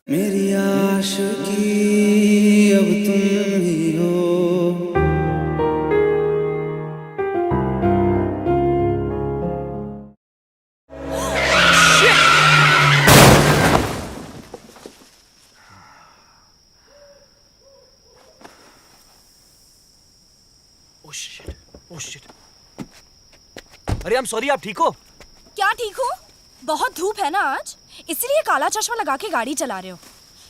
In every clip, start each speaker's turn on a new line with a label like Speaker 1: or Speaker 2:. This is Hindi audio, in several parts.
Speaker 1: मेरी आशिकी अब तुम ही हो।
Speaker 2: Oh shit. अरे I'm sorry, आप ठीक हो?
Speaker 3: क्या ठीक हो? बहुत धूप है ना आज, इसलिए काला चश्मा लगा के गाड़ी चला रहे हो।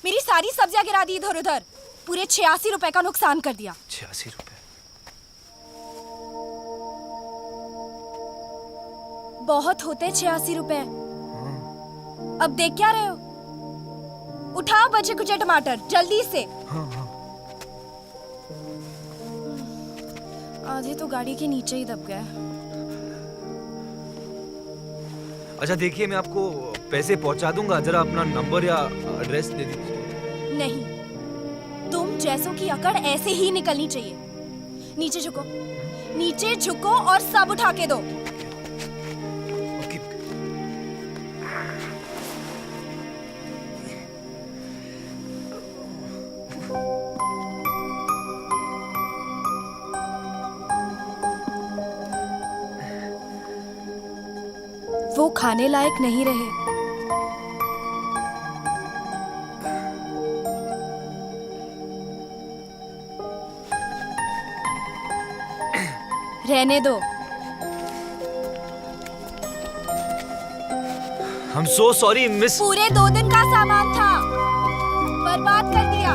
Speaker 3: मेरी सारी सब्जियां गिरा दी इधर उधर, पूरे 86 रुपए का नुकसान कर दिया।
Speaker 2: 86 रुपए?
Speaker 3: बहुत होते 86 रुपए। अब देख क्या रहे हो? उठाओ बचे कुचे टमाटर जल्दी से। आधे तो गाड़ी के नीचे ही दब गए।
Speaker 2: अच्छा देखिए, मैं आपको पैसे पहुंचा दूंगा, जरा अपना नंबर या एड्रेस दे दीजिए।
Speaker 3: नहीं, तुम जैसों की अकड़ ऐसे ही निकलनी चाहिए। नीचे झुको, नीचे झुको और सब उठा के दो।
Speaker 2: ओके।
Speaker 3: वो खाने लायक नहीं रहे। रहने दो।
Speaker 2: I'm so sorry, miss.
Speaker 3: पूरे 2 दिन का सामान था, बर्बाद कर दिया।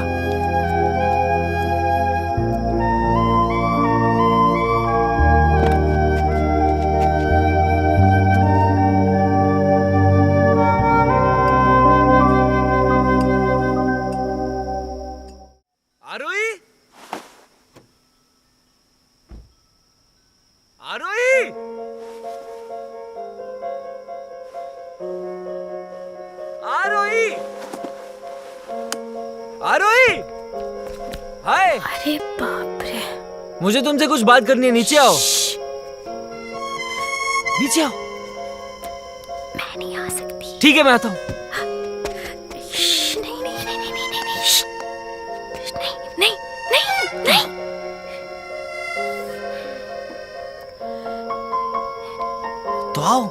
Speaker 2: आरोही, आरोही, आरोही, आरोही। हाय।
Speaker 3: अरे बाप रे।
Speaker 2: मुझे तुमसे कुछ बात करनी है, नीचे आओ। नीचे आओ।
Speaker 3: मैं नहीं आ सकती।
Speaker 2: ठीक है, मैं आता हूँ।
Speaker 3: नहीं नहीं नहीं नहीं नहीं नहीं नहीं नहीं नहीं।
Speaker 2: तो आओ।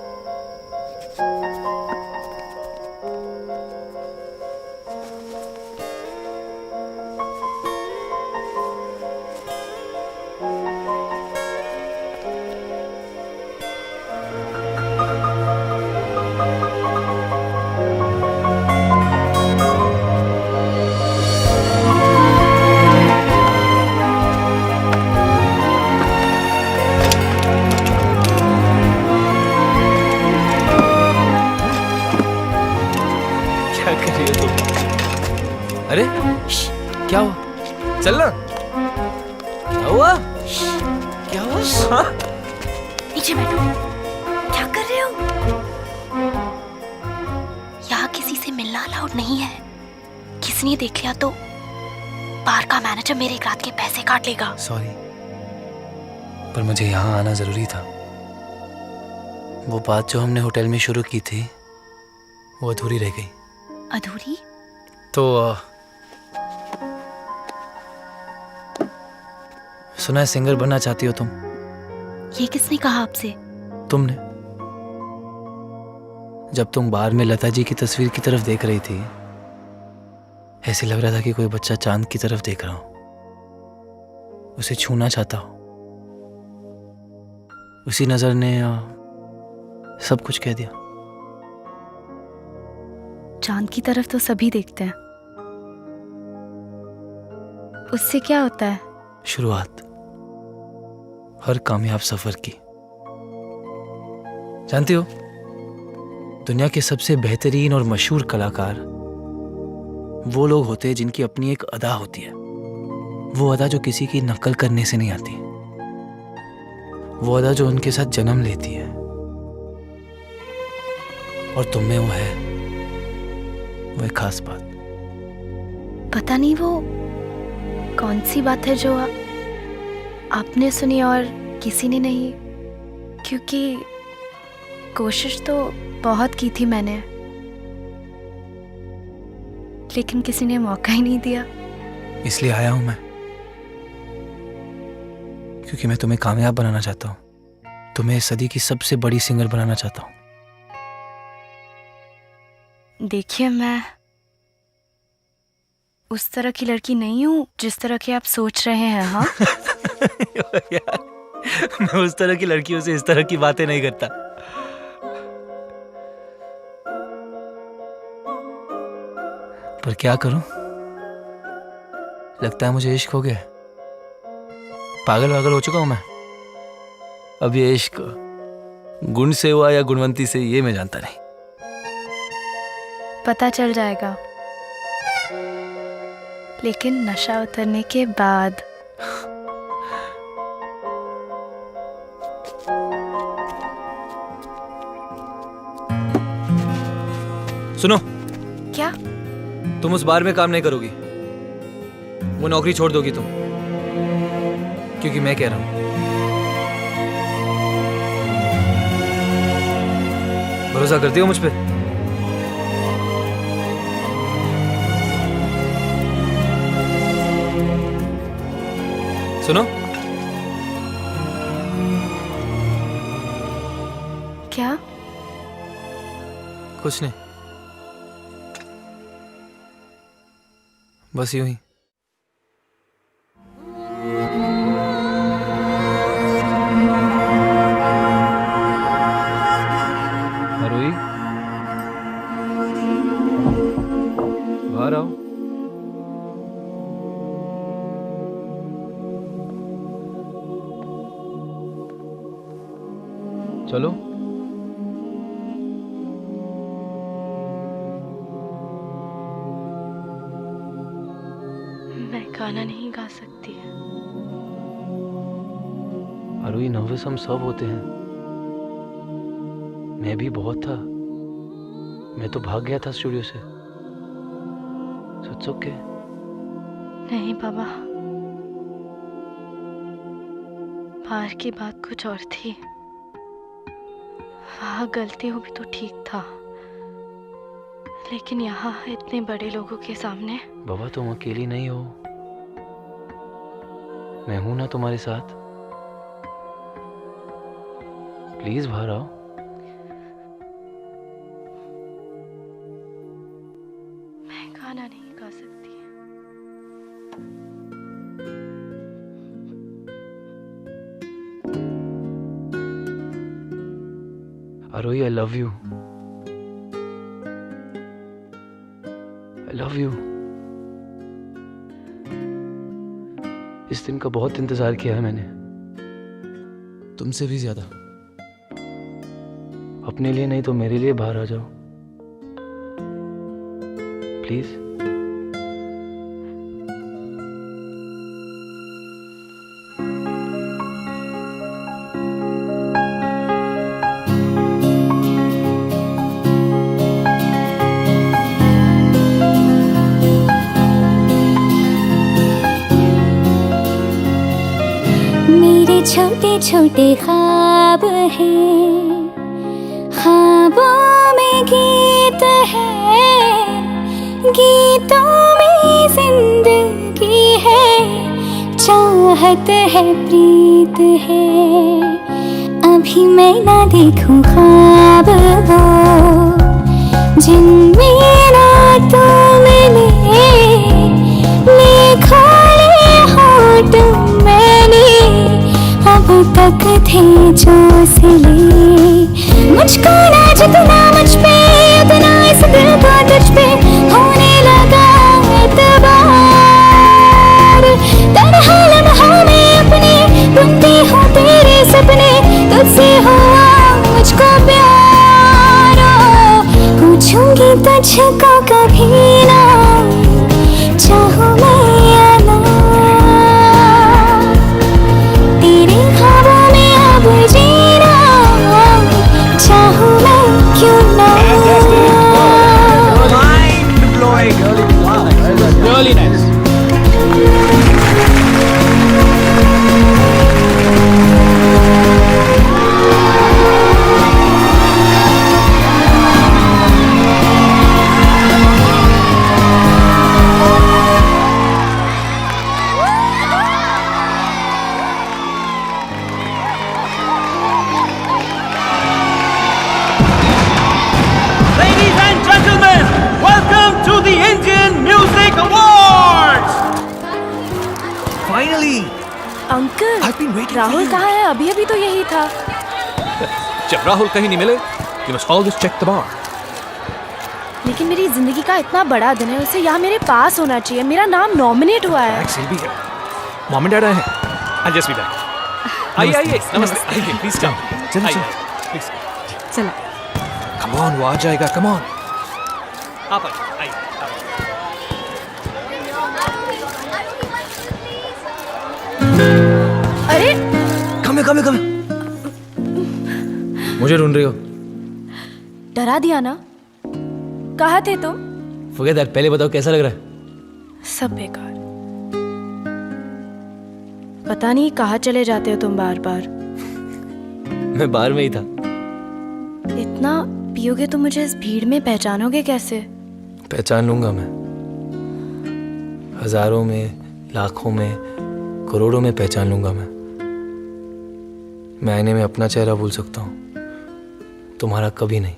Speaker 2: क्या कर रही हो तुम? अरे क्या हुआ? चल ना। क्या हुआ? क्या हुआ? हाँ?
Speaker 3: नीचे बैठो। क्या कर रहे हो? यहाँ किसी से मिलना अलाउड नहीं है। किसी ने देख लिया तो बार का मैनेजर मेरे एक रात के पैसे काट लेगा।
Speaker 2: सॉरी, पर मुझे यहाँ आना जरूरी था। वो बात जो हमने होटल में शुरू की थी वो अधूरी रह गई।
Speaker 3: अधूरी?
Speaker 2: तो सुना है सिंगर बनना चाहती हो तुम?
Speaker 3: ये किसने कहा आपसे?
Speaker 2: तुमने। जब तुम बार में लता जी की तस्वीर की तरफ देख रही थी, ऐसे लग रहा था कि कोई बच्चा चांद की तरफ देख रहा हो, उसे छूना चाहता हो। उसी नजर ने सब कुछ कह दिया।
Speaker 3: चांद की तरफ तो सभी देखते हैं, उससे क्या होता है?
Speaker 2: शुरुआत हर कामयाब सफर की। जानती हो, दुनिया के सबसे बेहतरीन और मशहूर कलाकार वो लोग होते हैं जिनकी अपनी एक अदा होती है। वो अदा जो किसी की नकल करने से नहीं आती, वो अदा जो उनके साथ जन्म लेती है। और तुम में वो है, वो एक खास बात।
Speaker 3: पता नहीं वो कौन सी बात है जो आपने सुनी और किसी ने नहीं, क्योंकि कोशिश तो बहुत की थी मैंने,
Speaker 4: लेकिन किसी ने मौका ही नहीं दिया।
Speaker 2: इसलिए आया हूं मैं, क्योंकि मैं तुम्हें कामयाब बनाना चाहता हूं, तुम्हें इस सदी की सबसे बड़ी सिंगर बनाना चाहता हूं।
Speaker 4: देखिए, मैं उस तरह की लड़की नहीं हूँ जिस तरह की आप सोच रहे हैं। हाँ
Speaker 2: यार, मैं उस तरह की लड़कियों से इस तरह की बातें नहीं करता। पर क्या करूं, लगता है मुझे इश्क हो गया। पागल वागल हो चुका हूं मैं। अब ये इश्क गुण से हुआ या गुणवंती से, ये मैं जानता नहीं।
Speaker 4: पता चल जाएगा, लेकिन नशा उतरने के बाद।
Speaker 2: सुनो,
Speaker 4: क्या?
Speaker 2: तुम उस बार में काम नहीं करोगी, वो नौकरी छोड़ दोगी तुम, क्योंकि मैं कह रहा हूं। भरोसा करती हो मुझ पे? सुनो,
Speaker 4: क्या?
Speaker 2: कुछ नहीं, बस यूं ही। आरोही, बाहर आओ। चलो।
Speaker 4: मैं गाना नहीं गा सकती।
Speaker 2: आरोही, नर्वस हम सब होते हैं, मैं भी बहुत था। मैं तो भाग गया था स्टूडियो से। सच ओके?
Speaker 4: नहीं बाबा, बाहर की बात कुछ और थी। वहाँ गलती हो भी तो ठीक था, लेकिन यहाँ इतने बड़े लोगों के सामने।
Speaker 2: बाबा, तुम अकेली नहीं हो, मैं हूं ना तुम्हारे साथ। प्लीज बाहर आओ।
Speaker 4: मैं गाना नहीं गा सकती।
Speaker 2: Arohi, I love you. I love you. इस दिन का बहुत इंतजार किया है मैंने, तुमसे भी ज्यादा। अपने लिए नहीं तो मेरे लिए बाहर आ जाओ प्लीज।
Speaker 5: मेरे छोटे छोटे ख्वाब हैं, ख्वाबों में गीत है, गीतों में जिंदगी है, चाहत है, प्रीत है। अभी मैं ना देखूं ख्वाब वो जिनमें ना तू मिले, लिखा ले होठ मैंने अब तक थे जो सिले। मुझको ना जितना मुझ पे उतना इस दिल का तुझ पे होने लगा एतबार। तन्हा लम्हों में अपने बुनती हूँ तेरे सपने, तुझसे हुआ मुझको प्यार। पूछूंगी तुझको कभी ना, चाहूँ मैं या ना, तेरे ख्वाबों में अब जीना चाहूँ मैं क्यों ना।
Speaker 2: Really nice.
Speaker 4: Uncle
Speaker 6: I've been waiting for
Speaker 4: Rahul
Speaker 6: you.
Speaker 4: कहाँ है? अभी अभी तो यही था।
Speaker 6: जब राहुल कहीं नहीं मिले, you must always check the bar.
Speaker 4: लेकिन मेरी जिंदगी का इतना बड़ा दिन है, उसे यहाँ मेरे पास होना चाहिए। मेरा नाम नॉमिनेट हुआ है।
Speaker 6: Back भी है। Mom and Dad आए हैं। I'll just be back. आइए, नमस्ते। आइए, please come. चलो, please.
Speaker 4: चला।
Speaker 6: Come on, वो आ जाएगा, come on. आप आइए,
Speaker 4: अरे
Speaker 2: कम मुझे ढूंढ रही हो?
Speaker 4: डरा दिया ना? कहाँ थे तुम?
Speaker 2: फॉरगेट दैट, पहले बताओ कैसा लग रहा है?
Speaker 4: सब बेकार। पता नहीं कहाँ चले जाते हो तुम बार बार।
Speaker 2: मैं बाहर में ही था।
Speaker 4: इतना पियोगे तो मुझे इस भीड़ में पहचानोगे कैसे?
Speaker 2: पहचान लूंगा मैं। हजारों में, लाखों में, करोड़ों में पहचान लूंगा मैं। मैं आईने में अपना चेहरा भूल सकता हूँ, तुम्हारा कभी नहीं।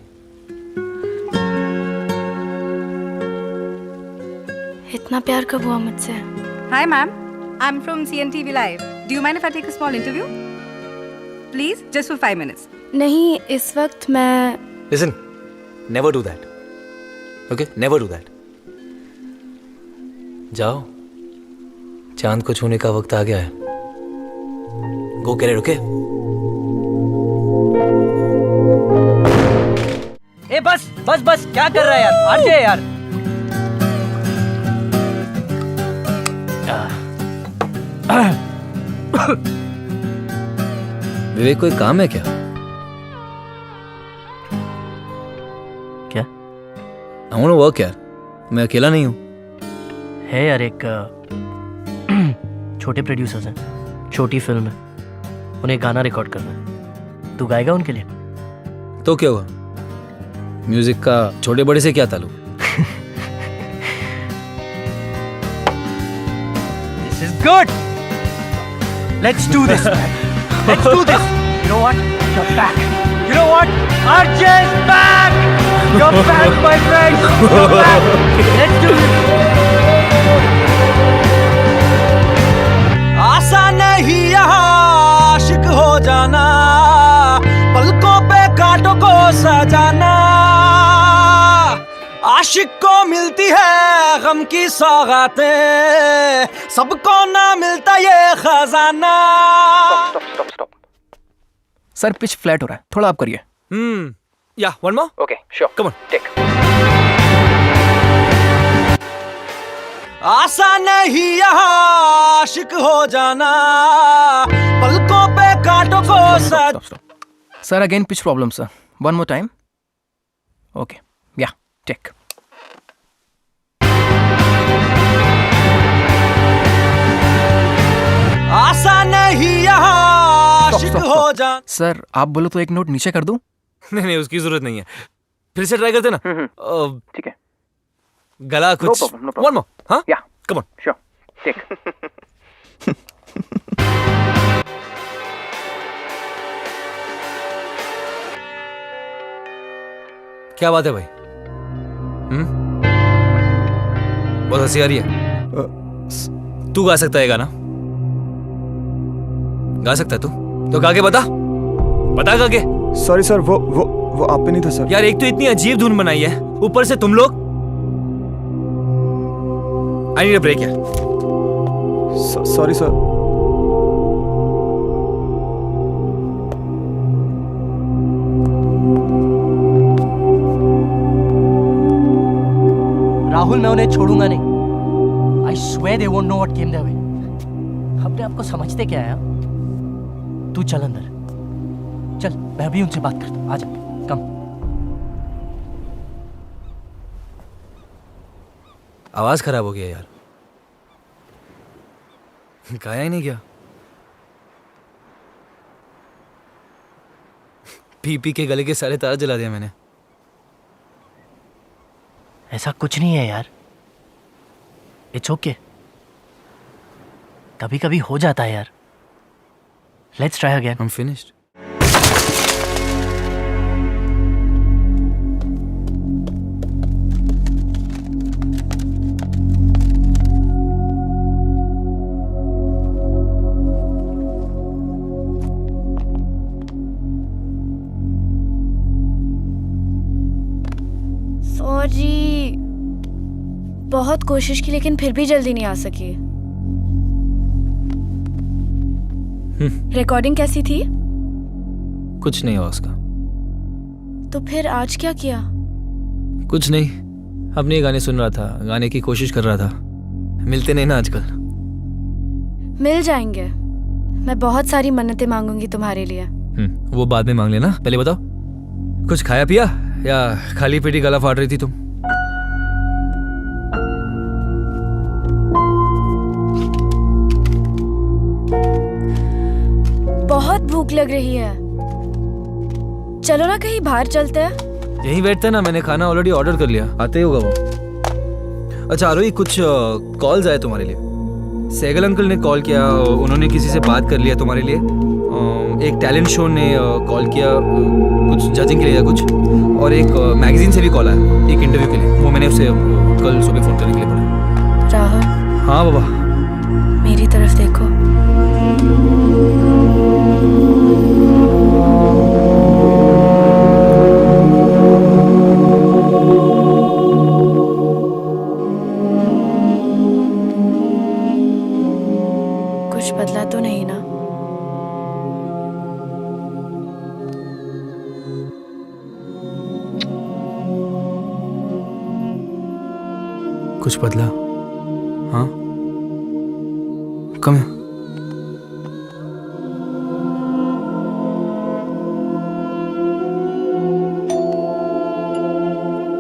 Speaker 4: इतना प्यार कब हुआ मुझसे?
Speaker 7: Hi ma'am, I'm from CNTV Live. Do you mind if I take a small interview? Please, just for 5 minutes.
Speaker 4: नहीं, इस वक्त मैं
Speaker 2: Listen, never do that. Okay, never do that. जाओ, चांद को छूने का वक्त आ गया है। Go get it, okay?
Speaker 8: ए बस क्या कर रहा है यार? आरजे यार।
Speaker 2: विवेक, कोई काम है क्या?
Speaker 8: क्या?
Speaker 2: I wanna work यार, मैं अकेला नहीं हूँ।
Speaker 8: है यार, एक छोटे प्रोड्यूसर्स हैं, छोटी फिल्म है, उन्हें गाना रिकॉर्ड करना है। तू गाएगा उनके लिए?
Speaker 2: तो क्या हुआ? म्यूजिक का छोटे बड़े से क्या ताल्लुक?
Speaker 8: This is good. Let's do this, man. Let's do this. You know what? You're back. You know what? RJ is back. You're back, my friend. You're back. Let's do this.
Speaker 1: आसान नहीं यहाँ आशिक हो जाना, पलकों पे कांटों को सजाना। आशिक को मिलती है गम की सौगातें, सबको ना मिलता ये खजाना।
Speaker 6: Stop. सर, पिच फ्लैट हो रहा है, थोड़ा आप करिए।
Speaker 2: Yeah, one more?
Speaker 6: Okay, sure.
Speaker 2: Come on.
Speaker 6: Take.
Speaker 1: आसान नहीं यहाँ आशिक हो जाना, पलकों पे कांटों को
Speaker 6: Stop. Sir, again pitch problem, sir. One more time. Okay. Yeah, take.
Speaker 1: आसान नहीं यहाँ आशिक हो जाना।
Speaker 6: सर, आप बोलो तो एक नोट नीचे कर दूं?
Speaker 2: नहीं, उसकी जरूरत नहीं है। फिर से ट्राई करते ना।
Speaker 6: ठीक है।
Speaker 2: गला कुछ।
Speaker 6: No problem.
Speaker 2: One more, हाँ?
Speaker 6: Yeah.
Speaker 2: Come on.
Speaker 6: Sure. Take.
Speaker 2: क्या बात है भाई? बहुत हंसी आ रही है। तू गा सकता है गाना? गा सकता है तू? तो गा के बता गा के।
Speaker 9: सॉरी सर, वो आप पे नहीं था सर।
Speaker 2: यार, एक तो इतनी अजीब धुन बनाई है, ऊपर से तुम लोग। आई नीड अ ब्रेक यार।
Speaker 9: Sorry sir.
Speaker 8: राहुल, मैं उन्हें छोड़ूंगा नहीं। I swear they won't know what came their way. अपने आप को समझते क्या है? तू चल अंदर, चल, मैं अभी उनसे बात करता हूँ। आजा, कम।
Speaker 2: आवाज खराब हो गया यार, गाया ही नहीं गया। पी के गले के सारे तार जला दिया मैंने।
Speaker 8: ऐसा कुछ नहीं है यार, इट्स ओके। कभी कभी हो जाता है यार। Let's try again.
Speaker 2: I'm finished.
Speaker 4: बहुत कोशिश की लेकिन फिर भी जल्दी नहीं आ सकी। रिकॉर्डिंग कैसी थी?
Speaker 2: कुछ नहीं हुआ उसका।
Speaker 4: तो फिर आज क्या किया?
Speaker 2: कुछ नहीं, अपने गाने सुन रहा था, गाने की कोशिश कर रहा था। मिलते नहीं ना आजकल।
Speaker 4: मिल जाएंगे। मैं बहुत सारी मन्नतें मांगूंगी तुम्हारे लिए।
Speaker 2: वो बाद में मांग लेना, पहले बताओ कुछ खाया पिया या खाली पेटी गला फाड़ रही थी तुम?
Speaker 4: बहुत भूख लग रही है, चलो ना कहीं बाहर चलते हैं।
Speaker 2: यहीं बैठते हैं ना, मैंने खाना ऑलरेडी ऑर्डर कर लिया, आते ही होगा वो। अच्छा आरोही, कुछ कॉल्स आए तुम्हारे लिए। सहगल अंकल ने कॉल किया, उन्होंने किसी से बात कर लिया तुम्हारे लिए। एक टैलेंट शो ने कॉल किया कुछ जजिंग के लिए या कुछ, और एक मैगजीन से भी कॉल आया एक इंटरव्यू के लिए। वो मैंने उसे कल सुबह फ़ोन करने के लिए बोला।
Speaker 4: राहुल।
Speaker 2: हाँ बाबा।
Speaker 4: मेरी तरफ देखो। कुछ बदला तो नहीं ना?
Speaker 2: कुछ बदला? हाँ, कम है।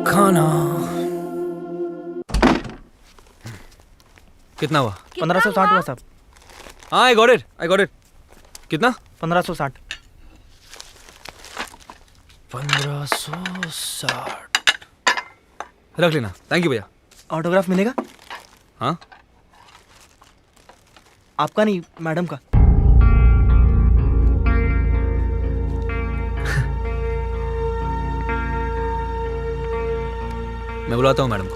Speaker 2: खाना कितना हुआ?
Speaker 8: 1560 हुआ साहब।
Speaker 2: हाँ, आई गॉट इट। कितना?
Speaker 8: 1560।
Speaker 2: 1560 रख लेना। थैंक यू भैया।
Speaker 8: ऑटोग्राफ मिलेगा?
Speaker 2: हाँ,
Speaker 8: आपका नहीं, मैडम का।
Speaker 2: मैं बुलाता हूँ मैडम को।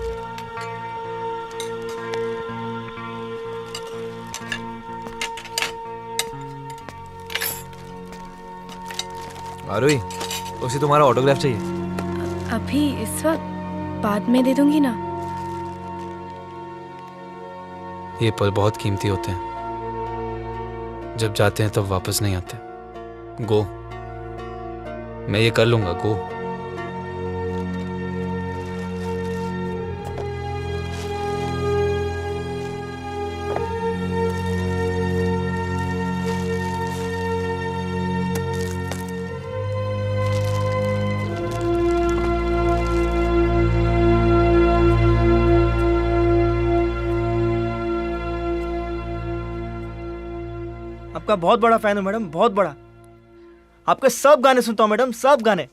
Speaker 2: आरोही, उसे तुम्हारा ऑटोग्राफ चाहिए?
Speaker 4: अभी इस वक्त? बाद में दे दूंगी ना।
Speaker 2: ये पल बहुत कीमती होते हैं, जब जाते हैं तब वापस नहीं आते। गो, मैं ये कर लूंगा। गो।
Speaker 8: आपका बहुत बड़ा फैन हूँ मैडम, बहुत बड़ा। आपके सब गाने सुनता हूँ मैडम, सब गाने।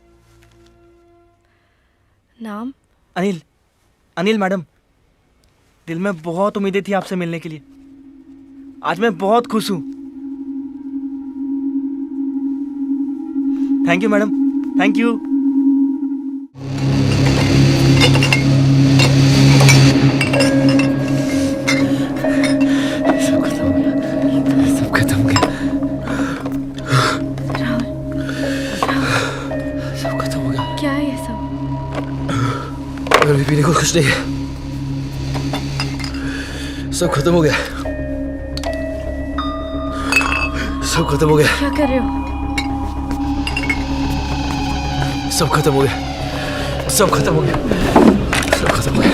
Speaker 4: नाम?
Speaker 8: अनिल मैडम। दिल में बहुत उम्मीदें थी आपसे मिलने के लिए। आज मैं बहुत खुश हूँ। Thank you madam, thank you.
Speaker 2: अभी पीने को कुछ नहीं है, सब खत्म हो गया। सब खत्म हो गया।
Speaker 4: क्या कर रहे हो?
Speaker 2: सब खत्म हो गया। सब खत्म हो गया। सब खत्म हो गया।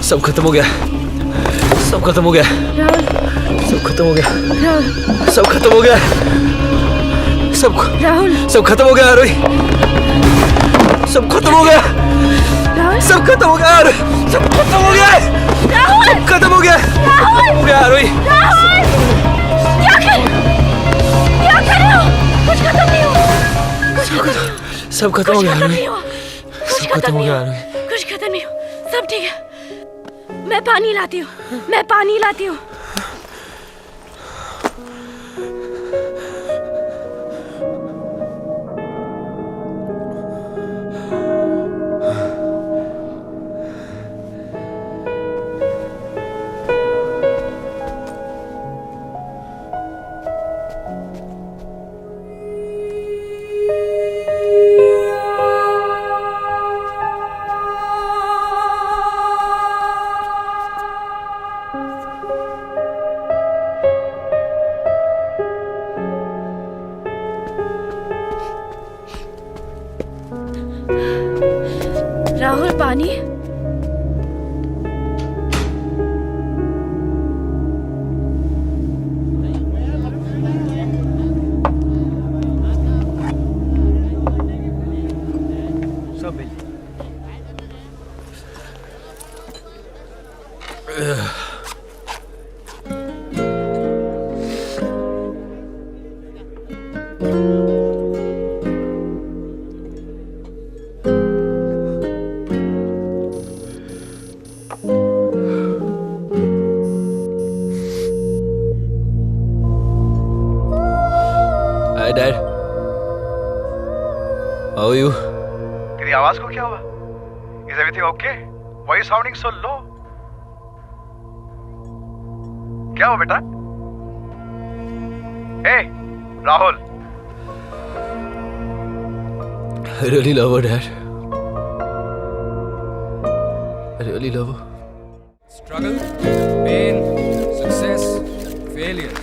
Speaker 2: सब खत्म हो गया। सब खत्म हो गया।
Speaker 4: राहुल।
Speaker 2: सब खत्म हो गया।
Speaker 4: राहुल।
Speaker 2: सब खत्म हो गया। सब
Speaker 4: राहुल।
Speaker 2: सब खत्म हो गया आरोही। सब खत्म हो गया। सब खत्म हो गया। सब खत्म हो गया। सब खत्म हो गया। हो गया आरोही।
Speaker 4: क्या कर रहे हो? कुछ खत्म नहीं हुआ।
Speaker 2: सब खत्म हो गया आरोही।
Speaker 4: कुछ खत्म नहीं हुआ। कुछ खत्म नहीं हुआ। सब ठीक है। मैं पानी लाती हूँ। रानी
Speaker 8: सब bill
Speaker 1: Hi, Dad. How are you?
Speaker 10: तेरी आवाज को क्या हुआ? Is everything okay? Why are you sounding so low? क्या हुआ बेटा? Hey, Rahul.
Speaker 1: I really love her, Dad. I really love her.
Speaker 11: Struggle, pain, success, failure.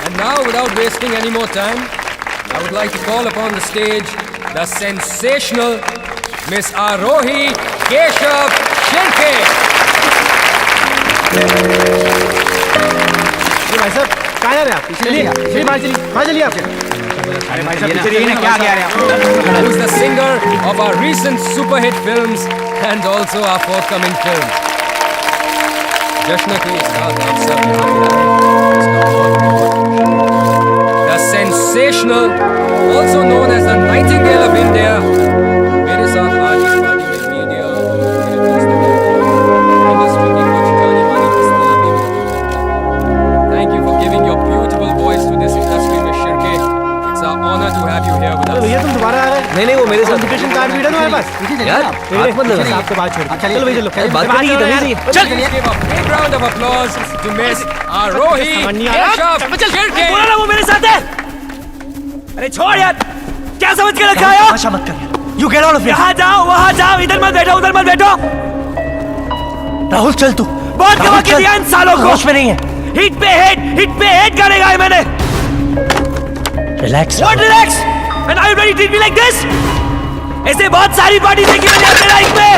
Speaker 11: And now, without wasting any more time, I would like to call upon the stage the sensational Miss Arohi Keshav Shirke.
Speaker 8: भाई साहब कहाँ जा रहे हैं आप? चलिए बाहर चलिए आप। अरे भाई साहब पीछे रहिए ना, क्या कह रहे हैं आप?
Speaker 11: Who is the singer of our recent super hit films and also our forthcoming film. जश्न के साथ आप सब यहाँ मिला है, इसका बहुत बहुत The sensational, also known as the Nightingale of India, मेरे साथ आज इस पार्टी में मीडिया और मेरे दोस्त इंडस्ट्री की कुछ जानी मानी हस्तियाँ भी मौजूद हैं। Thank you for giving your beautiful voice to this industry, Miss Shirke. It's our honor to have you here with us.
Speaker 8: भैया तुम दोबारा आ रहे?
Speaker 1: नहीं, वो मेरे साथ
Speaker 8: इन्विटेशन कार्ड भी है तुम्हारे पास?
Speaker 1: यार, हाथ मत लगा।
Speaker 8: आपको बात छोड़। चलो भैया चलो।
Speaker 1: बात करनी की तमीज़ नहीं है।
Speaker 11: Please give a big round of applause to Miss Arohi Keshav Shirke.
Speaker 1: बोला ना वो मेरे साथ है। अरे छोड़ यार, क्या समझ के रखा है?
Speaker 8: भाषा मत कर। You get out of here.
Speaker 1: यहाँ जाओ, वहाँ जाओ, इधर मत बैठो, उधर मत बैठो।
Speaker 8: राहुल चल तू।
Speaker 1: बहुत कमा के दिया इन सालों को।
Speaker 8: होश में नहीं है।
Speaker 1: हिट पे हिट करेगा ये मैंने।
Speaker 8: Relax.
Speaker 1: What relax? And are you ready to treat me like this? ऐसे बहुत सारी पार्टी देखी मैंने अपने लाइफ में।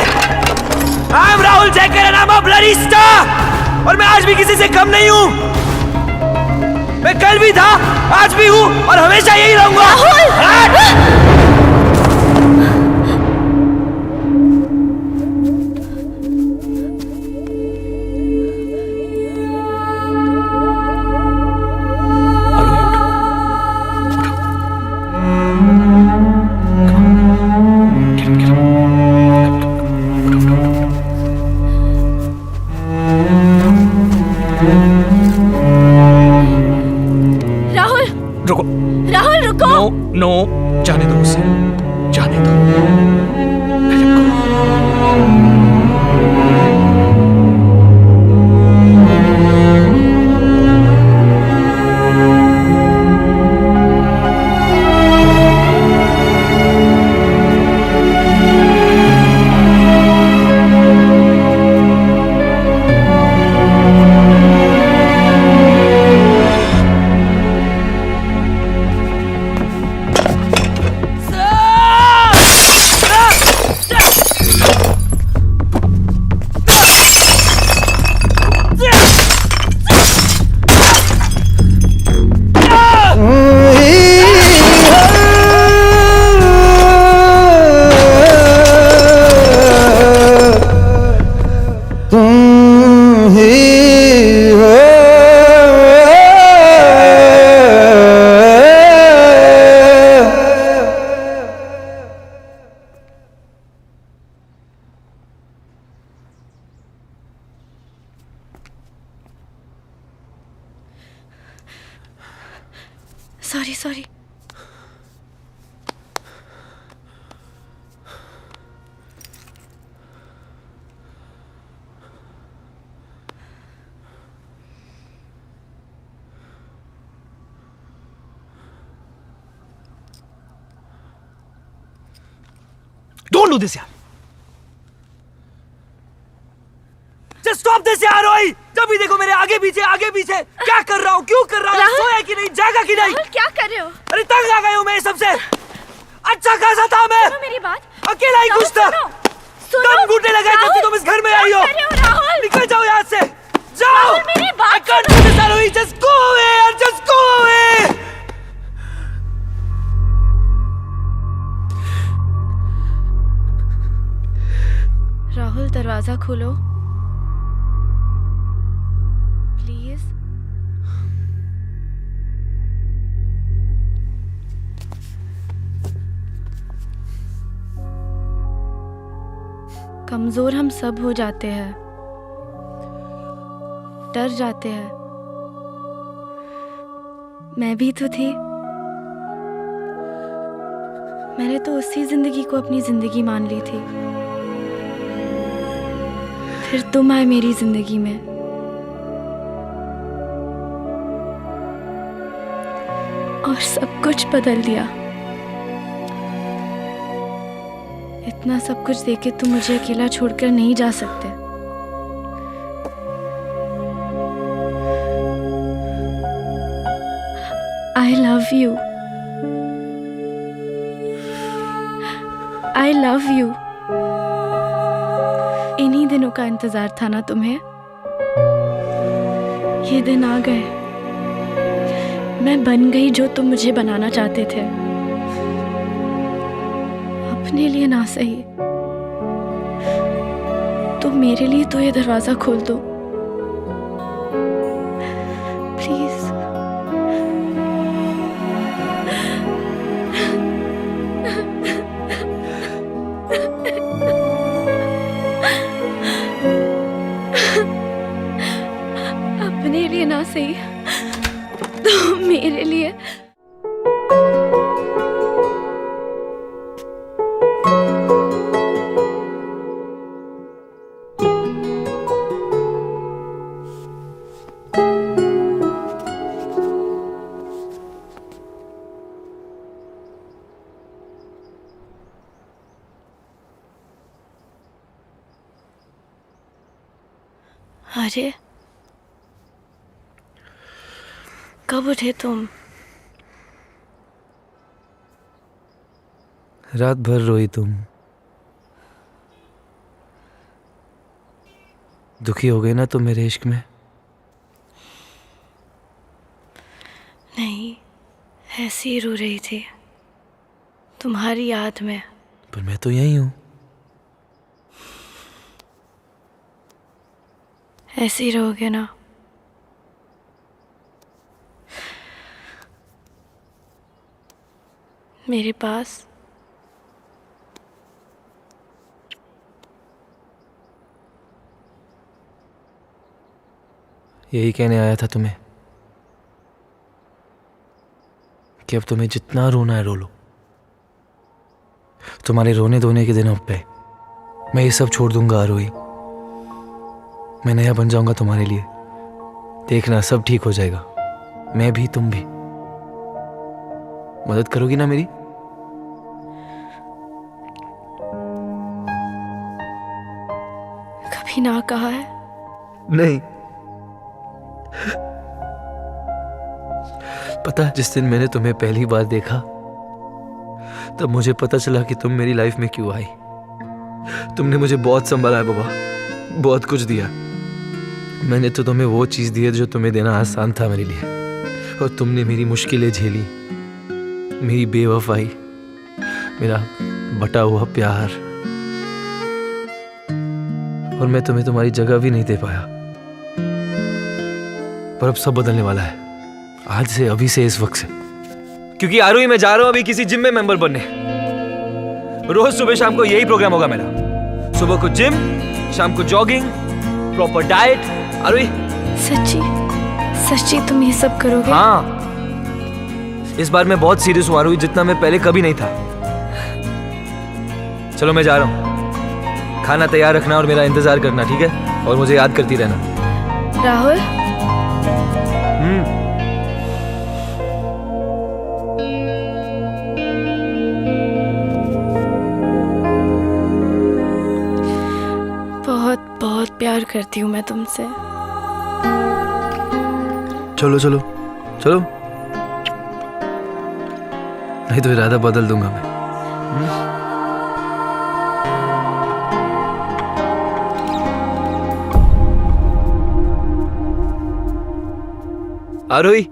Speaker 1: I am Rahul Jacker and I'm a bloody star. और मैं आज भी किसी से कम नहीं हूँ। मैं कल भी था, आज भी हूँ और हमेशा यही रहूँगा।
Speaker 4: राहुल रुको।
Speaker 6: नो, जाने दो उसे, जाने दो। Let him go.
Speaker 4: Sorry.
Speaker 8: Don't do this यार.
Speaker 1: Just stop this यार, Roy. जब भी देखो मेरे आगे पीछे क्या कर रहा हूँ, क्यों कर रहा हूँ,
Speaker 4: राहुल!
Speaker 1: सोया कि नहीं, जागा कि नहीं?
Speaker 4: राहुल, क्या कर रहे हो?
Speaker 1: अरे तंग आ गया हूँ मैं इस सबसे। अच्छा खासा था मैं,
Speaker 4: सुनो मेरी बात।
Speaker 1: अकेला ही
Speaker 4: राहुल,
Speaker 1: खुश था।
Speaker 4: सुनो।
Speaker 1: दम घुटने लगा जब से तुम इस घर में आई हो।
Speaker 4: क्या कर रहे हो, राहुल?
Speaker 1: निकल जाओ यहाँ से, जाओ।
Speaker 4: राहुल, मेरी बात
Speaker 1: I can't do this, Arohi. Just go away, यार, just go away.
Speaker 4: राहुल, दरवाजा खोलो प्लीज। कमजोर हम सब हो जाते हैं, डर जाते हैं। मैं भी तो थी। मैंने तो उसी जिंदगी को अपनी जिंदगी मान ली थी। फिर तुम आए मेरी जिंदगी में। और सब कुछ बदल दिया। इतना सब कुछ देके तुम मुझे अकेला छोड़कर नहीं जा सकते। I love you. I love you. इन्हीं दिनों का इंतजार था ना तुम्हें? ये दिन आ गए। मैं बन गई जो तुम मुझे बनाना चाहते थे। अपने लिए ना सही, तो मेरे लिए तो ये दरवाजा खोल दो प्लीज। अपने लिए ना सही तो मेरे लिए। अरे कब उठे तुम?
Speaker 2: रात भर रोई तुम, दुखी हो गई ना तुम मेरे इश्क में?
Speaker 4: नहीं, ऐसी ही रो रही थी तुम्हारी याद में।
Speaker 2: पर मैं तो यही हूँ।
Speaker 4: ऐसे ही रहोगे ना? मेरे पास।
Speaker 2: यही कहने आया था तुम्हें कि अब तुम्हें जितना रोना है रो लो। तुम्हारे रोने धोने के दिनों पे मैं ये सब छोड़ दूंगा आरोही। मैं नया बन जाऊंगा तुम्हारे लिए। देखना सब ठीक हो जाएगा। मैं भी तुम भी। मदद करोगी ना मेरी?
Speaker 4: कभी ना कहा है?
Speaker 2: नहीं। पता है, जिस दिन मैंने तुम्हें पहली बार देखा तब मुझे पता चला कि तुम मेरी लाइफ में क्यों आई। तुमने मुझे बहुत संभाला है बाबा, बहुत कुछ दिया। मैंने तो तुम्हें वो चीज दी है जो तुम्हें देना आसान था मेरे लिए। और तुमने मेरी मुश्किलें झेली, मेरी बेवफाई, मेरा बटा हुआ प्यार। और मैं तुम्हें तुम्हारी जगह भी नहीं दे पाया। पर अब सब बदलने वाला है, आज से, अभी से, इस वक्त से। क्योंकि आरोही मैं जा रहा हूं अभी किसी जिम में मेंबर बनने। रोज सुबह शाम को यही प्रोग्राम होगा मेरा। सुबह को जिम, शाम को जॉगिंग, प्रॉपर डाइट। आरोही
Speaker 4: सच्ची सच्ची तुम ये सब करोगे?
Speaker 2: हाँ, इस बार मैं बहुत सीरियस हूं आरोही, जितना मैं पहले कभी नहीं था। चलो मैं जा रहा हूं। खाना तैयार रखना और मेरा इंतजार करना, ठीक है? और मुझे याद करती रहना।
Speaker 4: राहुल। बहुत बहुत प्यार करती हूँ मैं तुमसे।
Speaker 2: चलो चलो चलो, नहीं तो इरादा बदल दूंगा मैं। आरोही।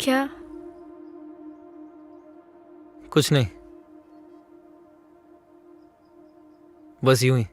Speaker 4: क्या?
Speaker 2: कुछ नहीं, बस यूं ही।